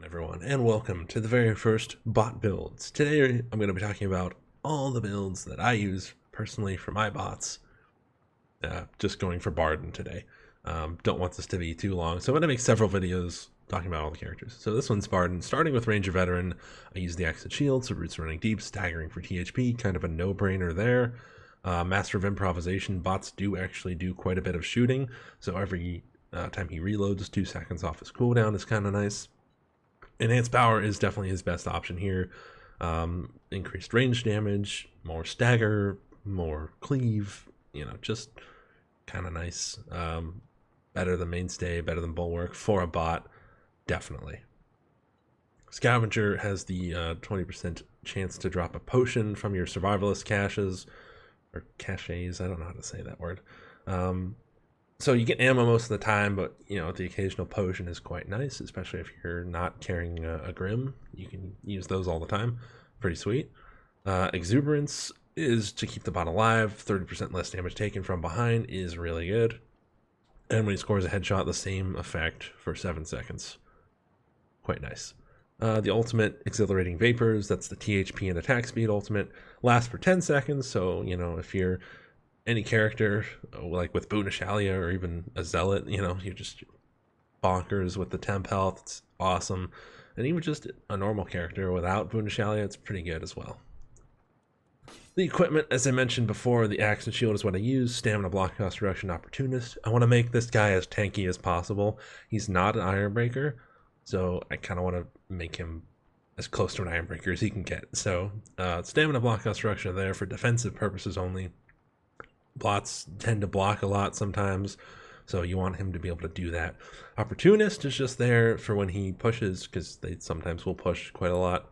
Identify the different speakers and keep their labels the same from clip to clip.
Speaker 1: Everyone, and welcome to the very first bot builds. Today I'm going to be talking about all the builds that I use personally for my bots. Just going for Bardin today. Don't want this to be too long, so I'm going to make several videos talking about all the characters. So this one's Bardin, starting with Ranger Veteran. I use the Axe and Shield, so roots running deep, staggering for THP, kind of a no-brainer there. Master of Improvisation, bots do actually do quite a bit of shooting, so every time he reloads, 2 seconds off his cooldown is kind of nice. Enhanced power is definitely his best option here. Increased range damage, more stagger, more cleave, just kind of nice. Better than mainstay, better than bulwark for a bot, definitely. Scavenger has the 20% chance to drop a potion from your survivalist caches, or caches, I don't know how to say that word. So you get ammo most of the time, but the occasional potion is quite nice, especially if you're not carrying a Grim. You can use those all the time. Pretty sweet. Exuberance is to keep the bot alive. 30% less damage taken from behind is really good. And when he scores a headshot, the same effect for 7 seconds. Quite nice. The ultimate, Exhilarating Vapors, that's the THP and attack speed ultimate, lasts for 10 seconds. So, if you're any character, like with Boonashalia or even a Zealot, you're just bonkers with the temp health. It's awesome. And even just a normal character without Boonashalia, it's pretty good as well. The equipment, as I mentioned before, the Axe and Shield is what I use. Stamina, block cost reduction, Opportunist. I want to make this guy as tanky as possible. He's not an Ironbreaker, so I kind of want to make him as close to an Ironbreaker as he can get. So stamina, block cost reduction are there for defensive purposes only. Bots tend to block a lot sometimes, so you want him to be able to do that. Opportunist is just there for when he pushes, because they sometimes will push quite a lot.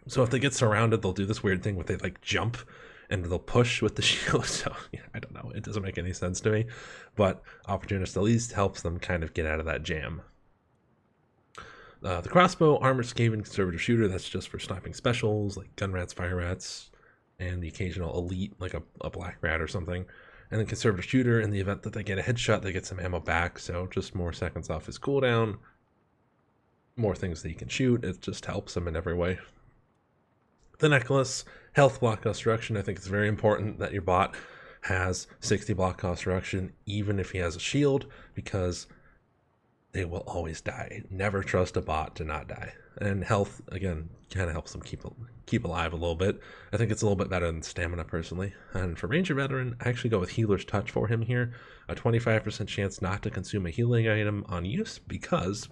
Speaker 1: So if they get surrounded, they'll do this weird thing where they like jump and they'll push with the shield. So I don't know, it doesn't make any sense to me, but Opportunist at least helps them kind of get out of that jam. The crossbow, armored Skaven, conservative shooter, that's just for sniping specials like gun rats, fire rats, and the occasional elite like a black rat or something. And then conservative shooter, in the event that they get a headshot, they get some ammo back, so just more seconds off his cooldown, more things that he can shoot. It just helps him in every way. The necklace, health, block cost reduction. I think it's very important that your bot has 60 block cost reduction even if he has a shield, because they will always die. Never trust a bot to not die. And health, again, kind of helps them keep alive a little bit. I think it's a little bit better than stamina personally. And for Ranger Veteran, I actually go with Healer's Touch for him here. A 25% chance not to consume a healing item on use, because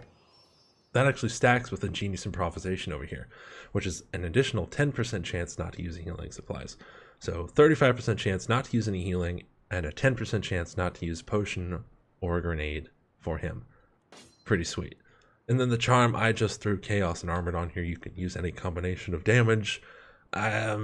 Speaker 1: that actually stacks with Ingenious Improvisation over here, which is an additional 10% chance not to use healing supplies. So 35% chance not to use any healing, and a 10% chance not to use potion or grenade for him. Pretty sweet. And then the charm, I just threw Chaos and Armored on here. You can use any combination of damage. I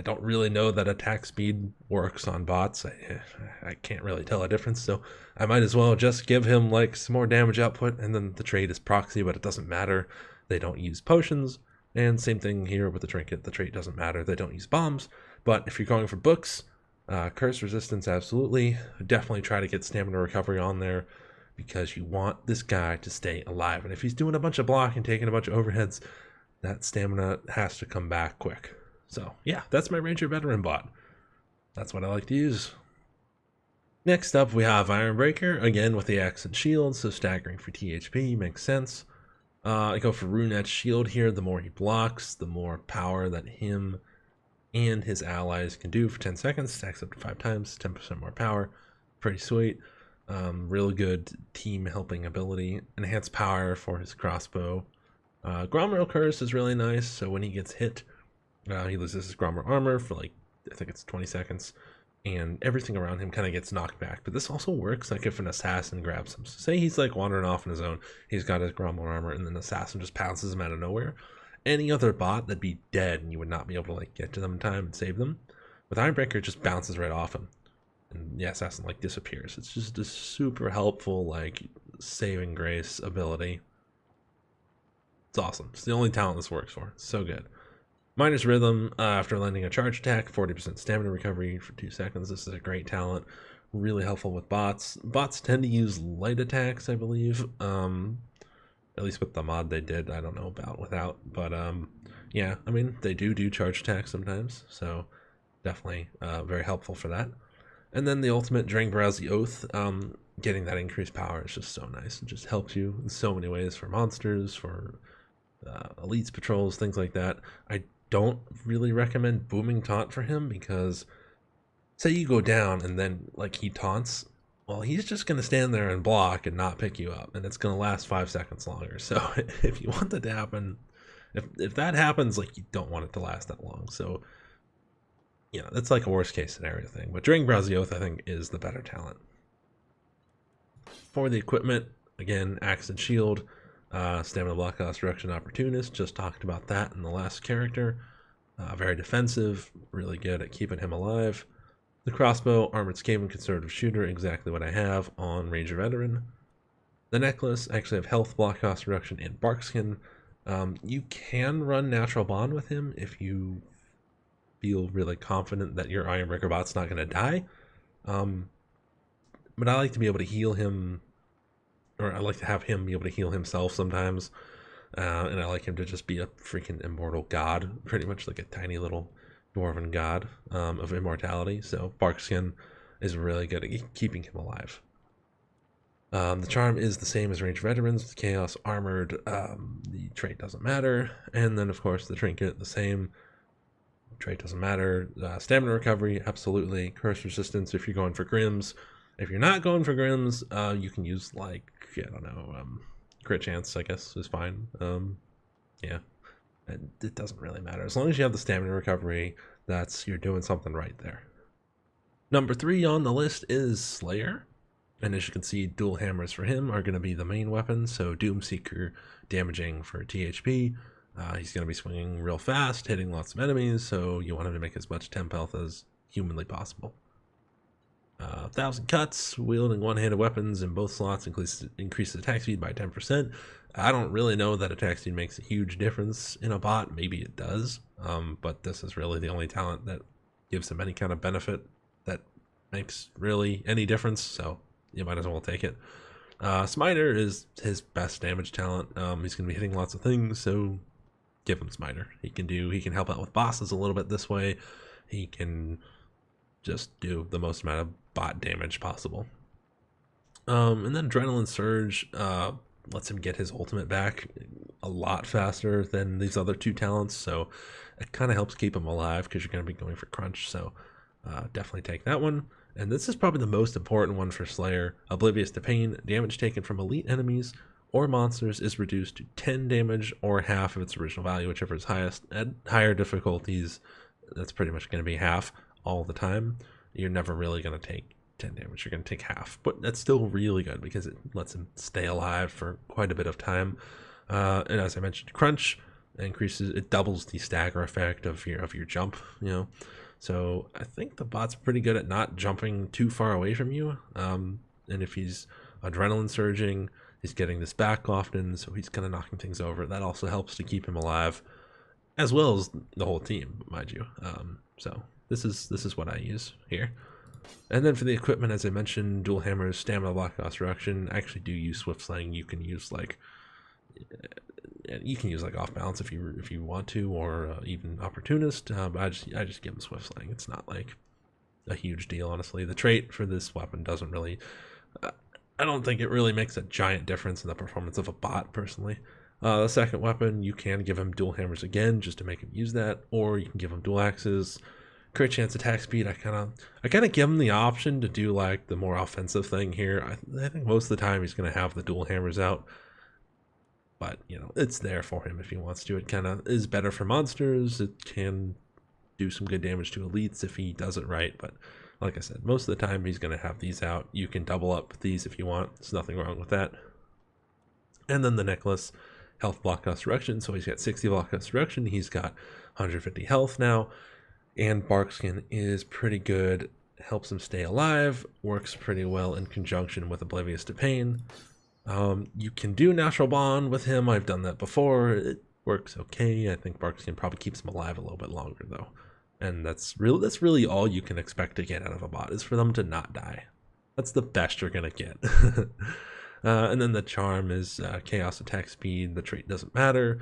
Speaker 1: don't really know that attack speed works on bots. I can't really tell a difference, so I might as well just give him like some more damage output, and then the trait is proxy, but it doesn't matter. They don't use potions, and same thing here with the trinket. The trait doesn't matter. They don't use bombs, but if you're going for books, curse resistance, absolutely. Definitely try to get stamina recovery on there, because you want this guy to stay alive. And if he's doing a bunch of block and taking a bunch of overheads, that stamina has to come back quick. So yeah, that's my Ranger Veteran bot. That's what I like to use. Next up, we have Ironbreaker, again with the Axe and Shield, so staggering for THP makes sense. I go for Runet's Shield here. The more he blocks, the more power that him and his allies can do for 10 seconds. Stacks up to 5 times, 10% more power. Pretty sweet. Real good team helping ability. Enhanced power for his crossbow. Gromro Curse is really nice, so when he gets hit, he loses his Gromro armor for like, I think it's 20 seconds, and everything around him kind of gets knocked back. But this also works like if an assassin grabs him. So say he's like wandering off on his own, he's got his Gromro armor, and then the assassin just pounces him out of nowhere. Any other bot, that'd be dead, and you would not be able to like get to them in time and save them. With Ironbreaker, it just bounces right off him, and the assassin like disappears. It's just a super helpful like saving grace ability. It's awesome. It's the only talent this works for. It's so good. Miner's Rhythm, after landing a charge attack, 40% stamina recovery for 2 seconds. This is a great talent. Really helpful with bots. Bots tend to use light attacks, I believe. At least with the mod they did. I don't know about without, but yeah, I mean they do charge attacks sometimes, so definitely very helpful for that. And then the ultimate Drain Browse the Oath, getting that increased power is just so nice. It just helps you in so many ways for monsters, for elites, patrols, things like that. I don't really recommend Booming Taunt for him because say you go down and then like he taunts, well, he's just going to stand there and block and not pick you up, and it's going to last 5 seconds longer. So if you want that to happen, if that happens, like, you don't want it to last that long. So you know, that's like a worst case scenario thing. But Drain Browse the Oath, I think, is the better talent. For the equipment, again, Axe and Shield, Stamina Block, Resurrection, Opportunist. Just talked about that in the last character. Very defensive, really good at keeping him alive. The crossbow, Armored Skaven, Conservative Shooter, exactly what I have on Ranger Veteran. The necklace, I actually have Health, Block Cost Reduction, and Barkskin. You can run Natural Bond with him if you feel really confident that your Ironbreaker bot's not going to die. But I like to be able to heal him, or I like to have him be able to heal himself sometimes. And I like him to just be a freaking immortal god, pretty much like a tiny little dwarven god of immortality. So Barkskin is really good at keeping him alive. The charm is the same as Range Veterans, Chaos Armored. The trait doesn't matter. And then, of course, the trinket, the same. Trait doesn't matter. Stamina recovery, absolutely. Curse resistance if you're going for Grims. If you're not going for Grims, you can use, like, I don't know, crit chance, I guess, is fine. Yeah. It doesn't really matter. As long as you have the stamina recovery, you're doing something right there. Number 3 on the list is Slayer. And as you can see, dual hammers for him are going to be the main weapon. So Doomseeker damaging for THP. He's going to be swinging real fast, hitting lots of enemies. So you want him to make as much temp health as humanly possible. 1,000 cuts, wielding one-handed weapons in both slots increases attack speed by 10%. I don't really know that attack speed makes a huge difference in a bot. Maybe it does, but this is really the only talent that gives him any kind of benefit that makes really any difference, so you might as well take it. Smiter is his best damage talent. He's going to be hitting lots of things, so give him Smiter. He can help out with bosses a little bit this way. He can just do the most amount of bot damage possible. And then Adrenaline Surge lets him get his ultimate back a lot faster than these other 2 talents, so it kind of helps keep him alive because you're going to be going for crunch, so definitely take that one. And this is probably the most important one for Slayer. Oblivious to Pain, damage taken from elite enemies or monsters is reduced to 10 damage or half of its original value, whichever is highest. At higher difficulties, that's pretty much going to be half all the time. You're never really going to take 10 damage. You're going to take half, but that's still really good because it lets him stay alive for quite a bit of time. And as I mentioned, crunch it doubles the stagger effect of your jump, you know. So I think the bot's pretty good at not jumping too far away from you. And if he's adrenaline surging, he's getting this back often, so he's kind of knocking things over. That also helps to keep him alive, as well as the whole team, mind you. So this is what I use here. And then for the equipment, as I mentioned, dual hammers, stamina block, cost reduction. I actually do use swift slaying. You can use like off balance if you want to, or even opportunist. But I just give him swift slaying. It's not like a huge deal, honestly. The trait for this weapon doesn't really. I don't think it really makes a giant difference in the performance of a bot, personally. The second weapon, you can give him dual hammers again just to make him use that, or you can give him dual axes. Crit chance, attack speed. I kind of give him the option to do like the more offensive thing here. I think most of the time he's going to have the dual hammers out, but you know, it's there for him if he wants to. It kind of is better for monsters. It can do some good damage to elites if he does it right, but like I said, most of the time he's going to have these out. You can double up these if you want. There's nothing wrong with that. And then the necklace, health block cost reduction. So he's got 60 block cost reduction. He's got 150 health now. And Barkskin is pretty good, helps him stay alive, works pretty well in conjunction with Oblivious to Pain. You can do Natural Bond with him. I've done that before. It works okay. I think Barkskin probably keeps him alive a little bit longer though. And that's really all you can expect to get out of a bot, is for them to not die. That's the best you're gonna get. And then the charm is chaos attack speed. The trait doesn't matter.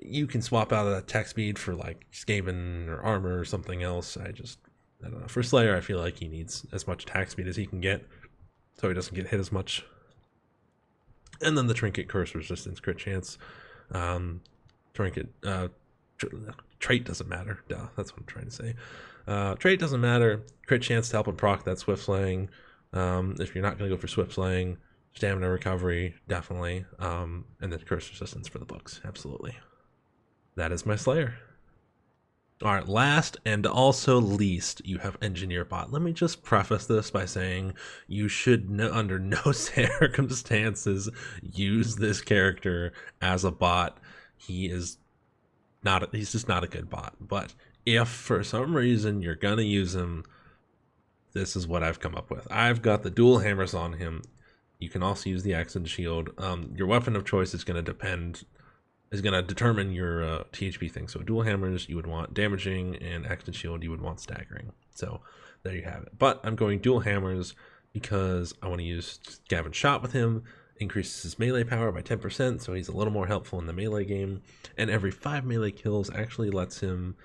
Speaker 1: You can swap out of that attack speed for like Skaven or armor or something else. I don't know. For Slayer, I feel like he needs as much attack speed as he can get, so he doesn't get hit as much. And then the trinket, curse resistance, crit chance. Trinket, trait doesn't matter. Duh, that's what I'm trying to say. Trait doesn't matter. Crit chance to help him proc that swift slaying. If you're not going to go for swift slaying, stamina recovery, definitely. And then curse resistance for the books, absolutely. That is my Slayer. All right, last and also least, you have Engineer Bot. Let me just preface this by saying you should under no circumstances use this character as a bot. He's just not a good bot. But if for some reason you're gonna use him, this is what I've come up with. I've got the dual hammers on him. You can also use the axe and shield. Your weapon of choice is going to determine your THP thing. So dual hammers, you would want damaging, and axe and shield, you would want staggering. So there you have it. But I'm going dual hammers because I want to use Gavin Shot with him. Increases his melee power by 10%, so he's a little more helpful in the melee game. And every 5 melee kills actually lets him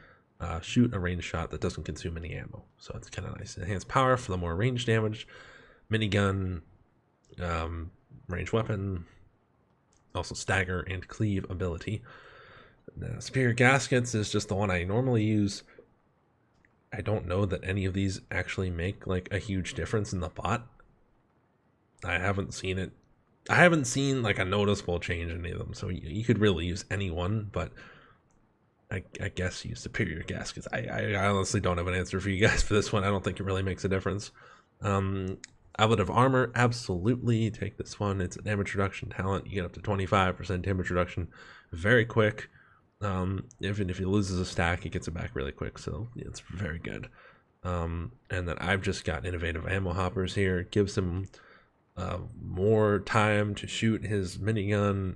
Speaker 1: shoot a ranged shot that doesn't consume any ammo. So it's kind of nice. Enhanced power for the more range damage. Minigun, ranged weapon, also stagger and cleave ability. Superior Gaskets is just the one I normally use. I don't know that any of these actually make like a huge difference in the bot. I haven't seen it. I haven't seen like a noticeable change in any of them. So you could really use any one, but I guess use Superior Gaskets. I honestly don't have an answer for you guys for this one. I don't think it really makes a difference. Outlet of Armor, absolutely take this one. It's a damage reduction talent. You get up to 25% damage reduction very quick. Even if he loses a stack, he gets it back really quick, so yeah, it's very good. And then I've just got Innovative Ammo Hoppers here. It gives him more time to shoot his minigun.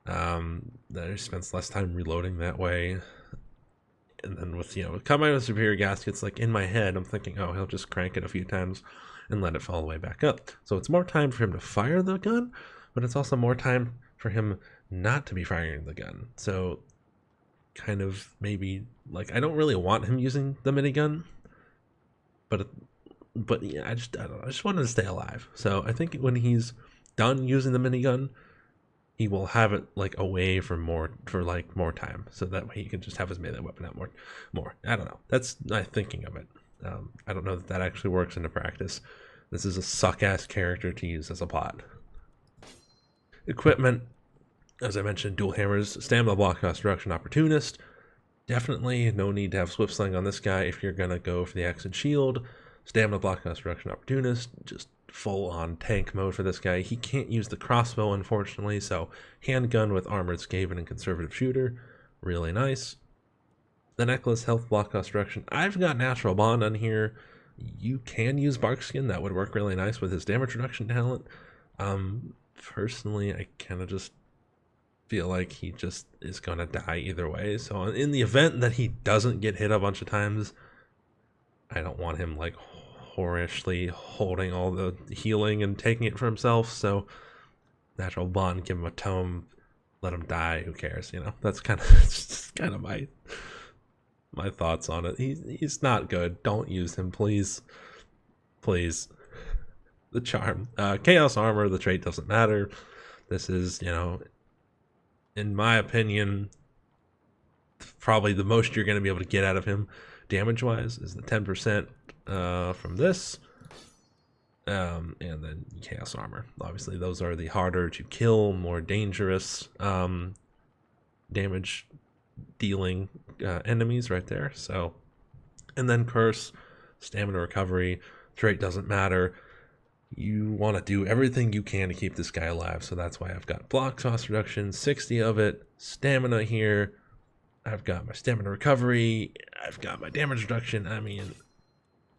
Speaker 1: That he spends less time reloading that way. And then with, combining with Superior Gaskets, like in my head, I'm thinking, oh, he'll just crank it a few times and let it fall all the way back up. So it's more time for him to fire the gun, but it's also more time for him not to be firing the gun. So kind of maybe, like, I don't really want him using the minigun, but yeah, I don't know. I just want him to stay alive. So I think when he's done using the minigun, he will have it like away for more time, so that way he can just have his melee weapon out more. I don't know. That's my thinking of it. I don't know that actually works into practice. This is a suck-ass character to use as a bot. Equipment, as I mentioned, dual hammers, stamina block, cost reduction, opportunist. Definitely no need to have swift sling on this guy if you're gonna go for the axe and shield. Stamina block, cost reduction, opportunist, just full-on tank mode for this guy. He can't use the crossbow, unfortunately, so handgun with armored Skaven and conservative shooter, really nice. The necklace, health block, cost reduction. I've got natural bond on here. You can use barkskin. That would work really nice with his damage reduction talent. Personally, I kind of just feel like he just is gonna die either way. So in the event that he doesn't get hit a bunch of times, I don't want him like whorishly holding all the healing and taking it for himself. So natural bond, give him a tome, let him die. Who cares? That's kind of my thoughts on it. He's not good. Don't use him, please. The charm, chaos armor, the trait doesn't matter. This is, in my opinion, probably the most you're going to be able to get out of him damage wise is the 10% from this, and then chaos armor. Obviously those are the harder to kill, more dangerous damage dealing enemies right there. So, and then curse, stamina recovery, trait doesn't matter. You want to do everything you can to keep this guy alive, so that's why I've got block cost reduction, 60 of it, stamina here, I've got my stamina recovery, I've got my damage reduction, I mean,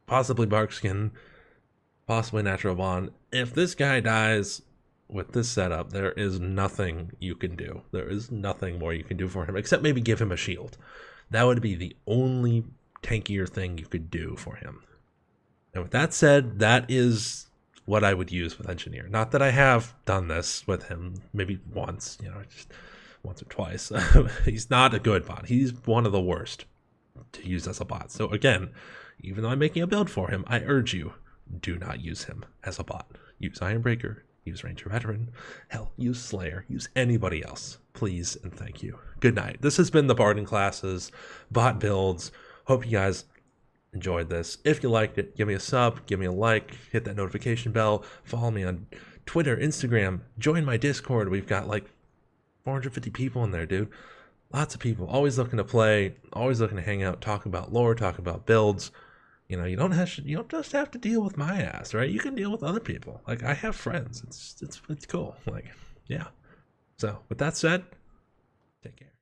Speaker 1: possibly barkskin, possibly natural bond. If this guy dies with this setup, there is nothing you can do. There is nothing more you can do for him, except maybe give him a shield. That would be the only tankier thing you could do for him. And with that said, that is what I would use with Engineer. Not that I have done this with him, maybe once, just once or twice. He's not a good bot. He's one of the worst to use as a bot. So again, even though I'm making a build for him, I urge you, do not use him as a bot. Use Ironbreaker, use Ranger Veteran, hell, use Slayer, use anybody else. Please and thank you. Good night. This has been the Bardin classes, bot builds. Hope you guys enjoyed this. If you liked it, give me a sub, give me a like, hit that notification bell, follow me on Twitter, Instagram, join my Discord. We've got like 450 people in there, dude. Lots of people, always looking to play, always looking to hang out, talk about lore, talk about builds. You don't just have to deal with my ass, right? You can deal with other people. Like, I have friends. It's cool. Like, yeah. So with that said, take care.